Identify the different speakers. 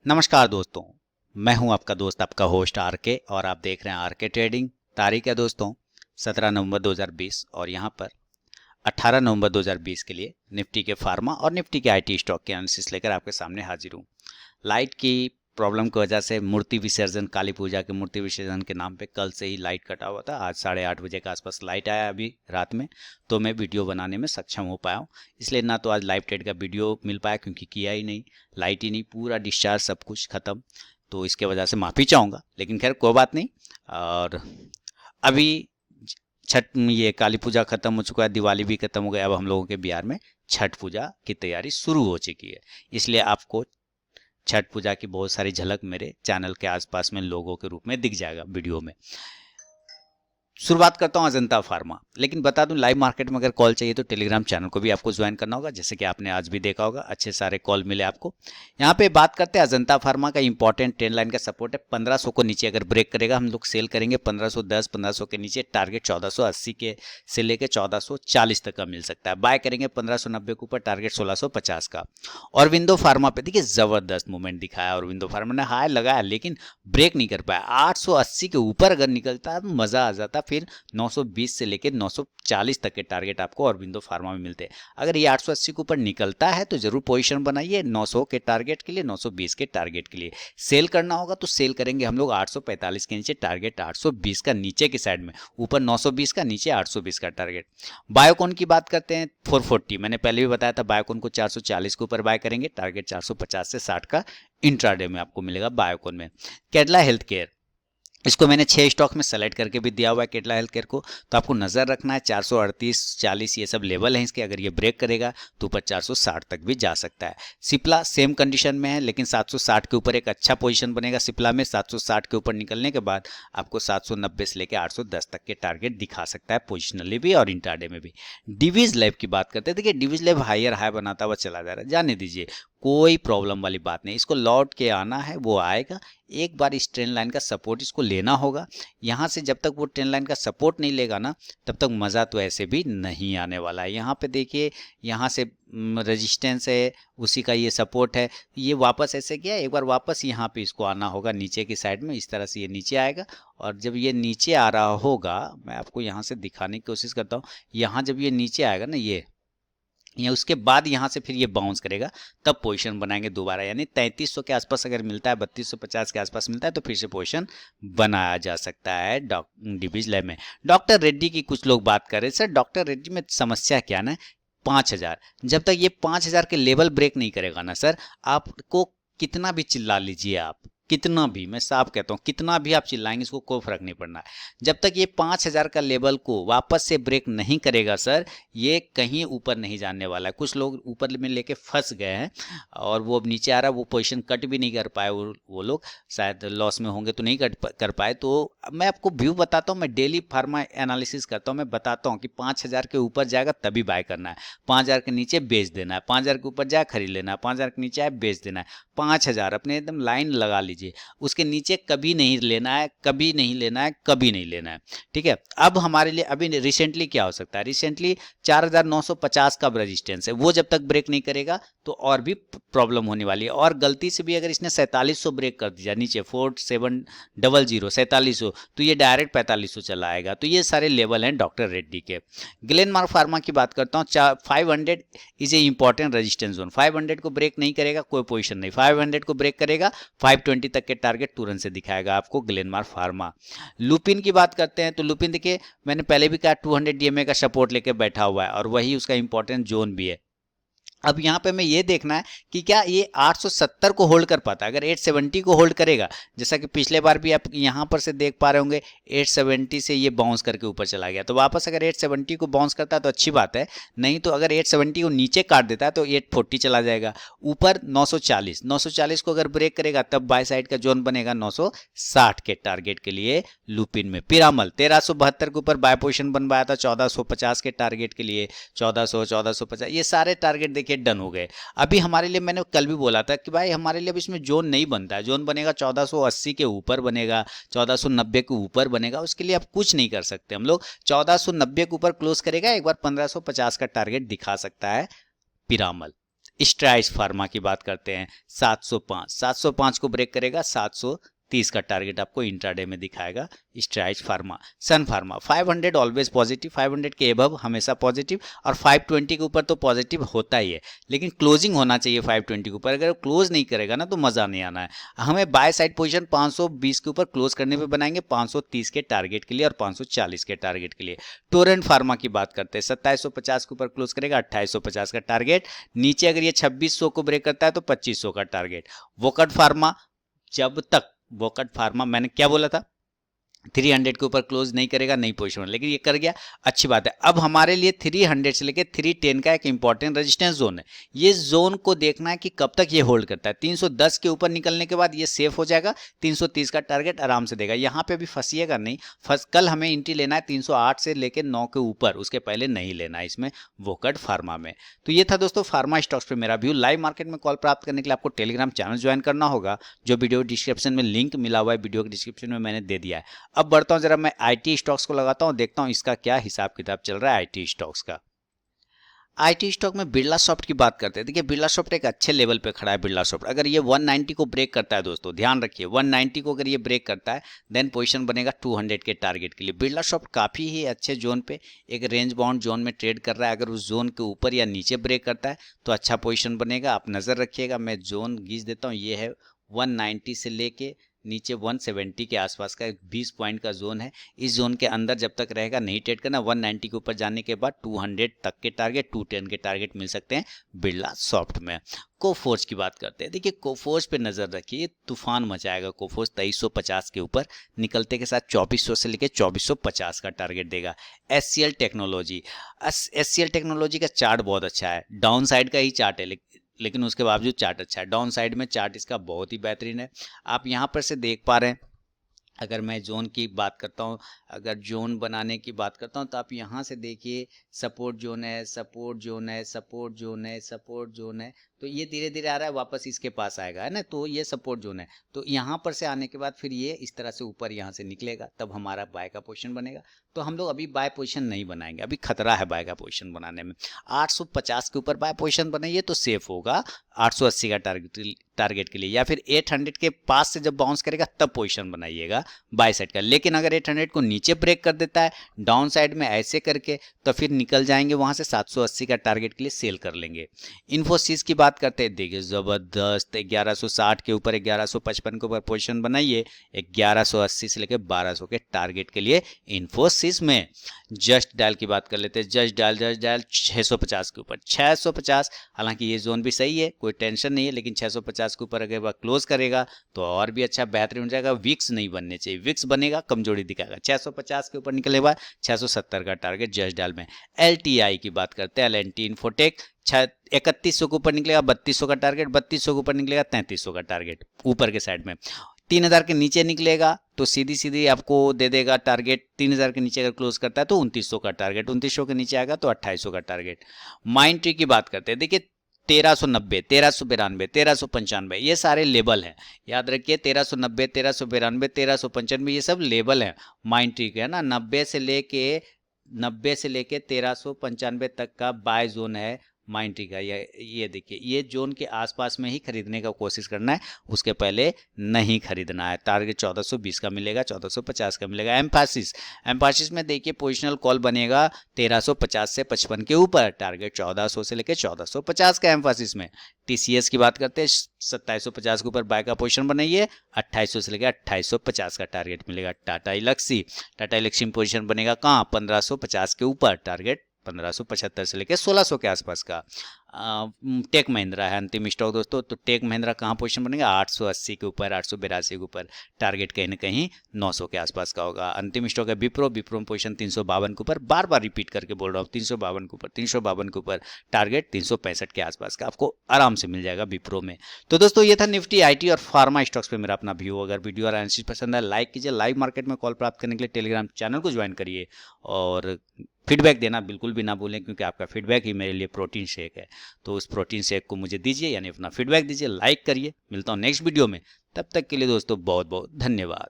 Speaker 1: नमस्कार दोस्तों, मैं हूं आपका दोस्त आपका होस्ट आर के और आप देख रहे हैं आर के ट्रेडिंग। तारीख है दोस्तों 17 नवंबर 2020 और यहां पर 18 नवंबर 2020 के लिए निफ्टी के फार्मा और निफ्टी के आईटी स्टॉक के एनालिसिस लेकर आपके सामने हाजिर हूं। लाइट की प्रॉब्लम की वजह से मूर्ति विसर्जन, काली पूजा के मूर्ति विसर्जन के नाम पे कल से ही लाइट कटा हुआ था। आज 8:30 बजे के आसपास लाइट आया अभी रात में, तो मैं वीडियो बनाने में सक्षम हो पाया हूँ। इसलिए ना तो आज लाइव ट्रेड का वीडियो मिल पाया क्योंकि किया ही नहीं, लाइट ही नहीं, पूरा डिस्चार्ज सब कुछ खत्म, तो इसके वजह से माफ़ी चाहूँगा, लेकिन खैर कोई बात नहीं। और अभी छठ, ये काली पूजा खत्म हो चुका है, दिवाली भी खत्म हो गया, अब हम लोगों के बिहार में छठ पूजा की तैयारी शुरू हो चुकी है। इसलिए आपको छठ पूजा की बहुत सारी झलक मेरे चैनल के आसपास में लोगों के रूप में दिख जाएगा वीडियो में। शुरुआत करता हूं अजंता फार्मा, लेकिन बता दूं लाइव मार्केट में अगर कॉल चाहिए तो टेलीग्राम चैनल को भी आपको ज्वाइन करना होगा, जैसे कि आपने आज भी देखा होगा, अच्छे सारे कॉल मिले आपको। यहां पे बात करते हैं अजंता फार्मा का इंपॉर्टेंट ट्रेंड लाइन का सपोर्ट है 1500 को नीचे अगर ब्रेक करेगा हम लोग सेल करेंगे 1510, 1500 के नीचे टारगेट 1480 के से लेकर 1440 तक का मिल सकता है। बाय करेंगे 1590 के ऊपर, टारगेट 1650 का। और विंडो फार्मा पे देखिए जबरदस्त मूवमेंट दिखाया और विंडो फार्मा ने हाई लगाया लेकिन ब्रेक नहीं कर पाया। 880 के ऊपर अगर निकलता है तो मजा आ जाता, फिर 920 से लेकर 940 तक के टारगेट आपको अरविंदो फार्मा में मिलते हैं। अगर ये 880 के ऊपर निकलता है तो जरूर पोजीशन बनाइए 900 के टारगेट के लिए, 920 के टारगेट के लिए। सेल करना होगा तो सेल करेंगे हम लोग 845 के नीचे, टारगेट 820 का नीचे की साइड में, ऊपर 920 का, नीचे 820 का टारगेट। बायोकॉन की बात करते हैं 440, मैंने पहले भी बताया था बायोकॉन को 440 के ऊपर बाय करेंगे, टारगेट 450 से 60 का इंट्राडे में आपको मिलेगा बायोकॉन में। कैडला हेल्थ केयर, इसको मैंने 6 स्टॉक में सेलेक्ट करके भी दिया हुआ है केटला हेल्थ केयर को, तो आपको नजर रखना है 438, 40 ये सब लेवल हैं इसके। अगर ये ब्रेक करेगा तो ऊपर 460 तक भी जा सकता है। सिप्ला सेम कंडीशन में है लेकिन 760 के ऊपर एक अच्छा पोजीशन बनेगा सिप्ला में। 760 के ऊपर निकलने के बाद आपको 790 से लेकर 810 तक के टारगेट दिखा सकता है पोजिशनली भी और इंट्राडे में भी। डिवीज लैब की बात करते हैं, देखिए डिवीज लैब हायर हाई बनाता हुआ चला जा रहा है, जाने दीजिए, कोई प्रॉब्लम वाली बात नहीं, इसको लौट के आना है, वो आएगा। एक बार इस ट्रेंड लाइन का सपोर्ट इसको लेना होगा। यहाँ से जब तक वो ट्रेंड लाइन का सपोर्ट नहीं लेगा ना तब तक मज़ा तो ऐसे भी नहीं आने वाला है। यहाँ पे देखिए, यहाँ से रेजिस्टेंस है, उसी का ये सपोर्ट है, ये वापस ऐसे गया, एक बार वापस यहाँ पे इसको आना होगा नीचे की साइड में, इस तरह से ये नीचे आएगा। और जब ये नीचे आ रहा होगा, मैं आपको यहाँ से दिखाने की कोशिश करता हूँ, यहाँ जब ये नीचे आएगा ना, ये उसके बाद यहाँ से फिर ये बाउंस करेगा, तब पोजीशन बनाएंगे दोबारा, यानी 3300 के आसपास अगर मिलता है, 3250 के आसपास मिलता है तो फिर से पोजीशन बनाया जा सकता है डिवीज लैब में। डॉक्टर रेड्डी की कुछ लोग बात कर रहे हैं, सर डॉक्टर रेड्डी में समस्या क्या ना, 5000, जब तक ये 5000 के लेवल ब्रेक नहीं करेगा ना सर, आपको कितना भी चिल्ला लीजिए आप, कितना भी, मैं साफ कहता हूँ, कितना भी आप चिल्लाएंगे इसको कोई फर्क नहीं पड़ना है। जब तक ये 5000 का लेवल को वापस से ब्रेक नहीं करेगा सर, ये कहीं ऊपर नहीं जाने वाला है। कुछ लोग ऊपर में लेके फंस गए हैं और वो अब नीचे आ रहा है, वो पोजीशन कट भी नहीं कर पाए, वो लोग शायद लॉस में होंगे तो नहीं कर पाए। तो मैं आपको व्यू बताता हूँ, मैं डेली फार्मा एनालिसिस करता हूँ, मैं बताता हूँ कि 5000 के ऊपर जाएगा तभी बाय करना है, 5000 के नीचे बेच देना है, 5000 के ऊपर जाए खरीद लेना है, 5000 के नीचे आए बेच देना है। 5000 अपने एकदम लाइन लगा लीजिए, उसके नीचे कभी नहीं लेना है, कभी नहीं लेना है, कभी नहीं लेना है, ठीक है। अब हमारे लिए अभी रिसेंटली क्या हो सकता है, रिसेंटली 4950 का रेजिस्टेंस है, वो जब तक ब्रेक नहीं करेगा तो और भी प्रॉब्लम होने वाली है। और गलती से भी अगर इसने 4700 ब्रेक कर दिया नीचे, 4700 4700, तो ये डायरेक्ट 4500 चला आएगा। तो ये सारे लेवल हैं डॉक्टर रेड्डी के। ग्लेनमार्क फार्मा की बात करता हूँ, 500 is a important resistance zone, 500 को ब्रेक नहीं करेगा कोई पोजीशन नहीं, 500 को ब्रेक करेगा 520 तक के टारगेट तुरंत से दिखाएगा आपको ग्लेनमार्क फार्मा। लुपिन की बात करते हैं तो लुपिन देखिए, मैंने पहले भी कहा 200 डीएमए का सपोर्ट लेके बैठा हुआ है और वही उसका इंपॉर्टेंट जोन भी है। अब यहाँ पे मैं ये देखना है कि क्या ये 870 को होल्ड कर पाता है। अगर 870 को होल्ड करेगा, जैसा कि पिछले बार भी आप यहाँ पर से देख पा रहे होंगे, 870 से ये बाउंस करके ऊपर चला गया, तो वापस अगर 870 को बाउंस करता है तो अच्छी बात है, नहीं तो अगर 870 को नीचे काट देता है तो 840 चला जाएगा। ऊपर 940 को अगर ब्रेक करेगा तब बाय साइड का जोन बनेगा 960 के टारगेट के लिए। लुपिन में पिरामल 1372 के ऊपर बाय पोजिशन बनवाया था 1450 के टारगेट के लिए, 1450, ये सारे टारगेट देखिए डन हो गए। अभी हमारे लिए, मैंने कल भी बोला था कि भाई हमारे लिए अब इसमें जोन नहीं बनता है, जोन बनेगा 1480 के ऊपर बनेगा, 1490 के ऊपर बनेगा, उसके लिए अब कुछ नहीं कर सकते हम लोग। 1490 के ऊपर क्लोज करेगा, एक बार 1550 का टारगेट दिखा सकता है पिरामल। स्ट्राइड्स फार्मा की बात करते हैं 705 को ब्रेक करेगा 730 का टारगेट आपको इंट्राडे में दिखाएगा स्ट्राइड्स फार्मा। सन फार्मा 500 ऑलवेज पॉजिटिव, 500 के अबव हमेशा पॉजिटिव और 520 के ऊपर तो पॉजिटिव होता ही है, लेकिन क्लोजिंग होना चाहिए 520 के ऊपर। अगर क्लोज नहीं करेगा ना तो मजा नहीं आना है। हमें बाय साइड पोजीशन 520 के ऊपर क्लोज करने पे बनाएंगे 530 के टारगेट के लिए और 540 के टारगेट के लिए। टोरेंट फार्मा की बात करते हैं 2750 के ऊपर क्लोज करेगा 2850 का टारगेट, नीचे अगर ये 2600 को ब्रेक करता है तो 2500 का टारगेट। वोकट फार्मा जब तक वोकट फार्मा मैंने क्या बोला था 300 के ऊपर क्लोज नहीं करेगा नई पोजीशन में, लेकिन ये कर गया, अच्छी बात है। अब हमारे लिए 300 से लेकर 310 का एक इंपॉर्टेंट रेजिस्टेंस जोन है। ये जोन को देखना है कि कब तक ये होल्ड करता है। 310 के ऊपर निकलने के बाद ये सेफ हो जाएगा, 330 का टारगेट आराम से देगा। यहाँ पे भी फंसिएगा नहीं। कल हमें एंट्री लेना है 308 से लेकर 9 के ऊपर, उसके पहले नहीं लेना है इसमें वोकट फार्मा में। तो ये था दोस्तों फार्मा स्टॉक्स पे मेरा व्यू। लाइव मार्केट में कॉल प्राप्त करने के लिए आपको टेलीग्राम चैनल ज्वाइन करना होगा, जो वीडियो डिस्क्रिप्शन में लिंक मिला हुआ है, वीडियो के डिस्क्रिप्शन में मैंने दे दिया है। अब बढ़ता हूं जरा मैं आईटी स्टॉक्स को लगाता हूं, देखता हूं इसका क्या हिसाब किताब चल रहा है आईटी स्टॉक्स का। आईटी स्टॉक में बिरला सॉफ्ट की बात करते हैं। देखिए बिरला सॉफ्ट एक अच्छे लेवल पे खड़ा है। बिरला सॉफ्ट अगर ये 190 को ब्रेक करता है दोस्तों, ध्यान रखिए 190 को अगर ये ब्रेक करता है देन पोजीशन बनेगा 200 के टारगेट के लिए। बिरला सॉफ्ट काफी ही अच्छे जोन पे एक रेंज बाउंड जोन में ट्रेड कर रहा है। अगर उस जोन के ऊपर या नीचे ब्रेक करता है तो अच्छा पोजिशन बनेगा। आप नजर रखिएगा, मैं जोन खींच देता हूँ। ये है 190 से लेके नीचे 170 के आसपास का 20 पॉइंट का जोन है। इस जोन के अंदर जब तक रहेगा नहीं ट्रेड करना। 190 के ऊपर जाने के बाद 200 तक के टारगेट, 210 के टारगेट मिल सकते हैं बिरला सॉफ्ट में। कोफोर्ज की बात करते हैं। देखिए कोफोर्ज पे नजर रखिए, तूफान मचाएगा कोफोर्ज 2350 के ऊपर निकलते के साथ 2400 से लेकर 2450 का टारगेट देगा। एससीएल टेक्नोलॉजी का चार्ट बहुत अच्छा है, डाउन साइड का ही चार्ट है लेकिन उसके बावजूद चार्ट अच्छा है। डाउन साइड में चार्ट इसका बहुत ही बेहतरीन है। आप यहाँ पर से देख पा रहे हैं। अगर मैं जोन की बात करता हूँ, अगर जोन बनाने की बात करता हूँ तो आप यहाँ से देखिए सपोर्ट जोन है, सपोर्ट जोन है, सपोर्ट जोन है, सपोर्ट जोन है। तो ये धीरे धीरे आ रहा है, वापस इसके पास आएगा, है ना। तो ये सपोर्ट जोन है। तो यहाँ पर से आने के बाद फिर ये इस तरह से ऊपर यहाँ से निकलेगा, तब हमारा बाय का पोजीशन बनेगा। तो हम लोग अभी बाय पोजीशन नहीं बनाएंगे, अभी खतरा है बाय का पोजीशन बनाने में। 850 के ऊपर बाय पोजीशन बनाइए तो सेफ होगा 880 का टारगेट के लिए, या फिर 800 के पास से जब बाउंस करेगा तब पोजीशन बनाइएगा बाय साइड का। लेकिन अगर 800 को नीचे ब्रेक कर देता है डाउन साइड में ऐसे करके, तो फिर निकल जाएंगे वहां से 780 का टारगेट के लिए सेल कर लेंगे। इन्फोसिस की बात करते हैं। देखिए जबरदस्त 1160 के ऊपर 1155 के ऊपर पोजीशन बनाइए, 1180 से लेकर 1200 के टारगेट के लिए इन्फोसिस में। जस्ट डायल की बात कर लेते हैं। जस्ट डायल 650 के ऊपर 650, हालांकि ये जोन भी सही है, कोई टेंशन नहीं है, लेकिन 650 के ऊपर अगर वह क्लोज करेगा तो और भी अच्छा बेहतरीन हो जाएगा। विक्स नहीं बनने चाहिए, विक्स बनेगा कमजोरी दिखाएगा। 650 के ऊपर निकले बाद 670 का टारगेट जस्ट डायल में। एलटीआई की बात करते हैं। एल&टी इन्फोटेक 3100 के ऊपर निकलेगा 3200 का टारगेट, 3200 के ऊपर निकलेगा 3300 का टारगेट ऊपर के साइड में। 3000 के नीचे निकलेगा तो सीधी आपको दे देगा टारगेट। 3000 के नीचे अगर क्लोज करता है तो 2900 का टारगेट, 2900 के नीचे आएगा तो 2800 का टारगेट। माइंड ट्री की बात करते हैं। देखिए 1390, 1392, 1395 ये सारे लेवल हैं, याद रखिए। 1390, 1392, 1395 ये सब लेवल हैं माइंड ट्री के, है ना। 90 से लेके 1395 तक का बाय जोन है माइंड ट्री का। ये देखिए, ये जोन के आसपास में ही खरीदने का कोशिश करना है, उसके पहले नहीं खरीदना है। टारगेट 1420 का मिलेगा, 1450 का मिलेगा। एम्फासिस में देखिए पोजिशनल कॉल बनेगा 1350 से 55 के ऊपर, टारगेट 1400 से लेकर 1450 का एम्फासिस में। टीसीएस की बात करते हैं। 2750 के ऊपर बाय का पोजीशन बनाइए, 2800 से लेकर 2850 का टारगेट मिलेगा। टाटा इलेक्सी में पोजीशन बनेगा कहाँ 1550 के ऊपर, टारगेट 1575 से लेकर 1600 के आसपास का। टेक महिंद्रा है अंतिम स्टॉक दोस्तों। तो टेक महिंद्रा कहाँ पोजीशन बनेगा 880 के ऊपर, 882 के ऊपर, टारगेट कहीं ना कहीं 900 के आसपास का होगा। अंतिम स्टॉक है विप्रो में पोजीशन 352 के ऊपर, बार बार रिपीट करके बोल रहा हूँ 352 के ऊपर, 352 के ऊपर, टारगेट 365 के आसपास का आपको आराम से मिल जाएगा विप्रो में। तो दोस्तों ये था निफ्टी, आईटी और फार्मा स्टॉक्स पे मेरा अपना व्यू। अगर वीडियो और एनालिसिस पसंद है लाइक कीजिए। लाइव मार्केट में कॉल प्राप्त करने के लिए टेलीग्राम चैनल को ज्वाइन करिए और फीडबैक देना बिल्कुल भी ना भूलें, क्योंकि आपका फीडबैक ही मेरे लिए प्रोटीन शेक है। तो उस प्रोटीन शेक को मुझे दीजिए, यानी अपना फीडबैक दीजिए, लाइक करिए। मिलता हूँ नेक्स्ट वीडियो में, तब तक के लिए दोस्तों बहुत बहुत धन्यवाद।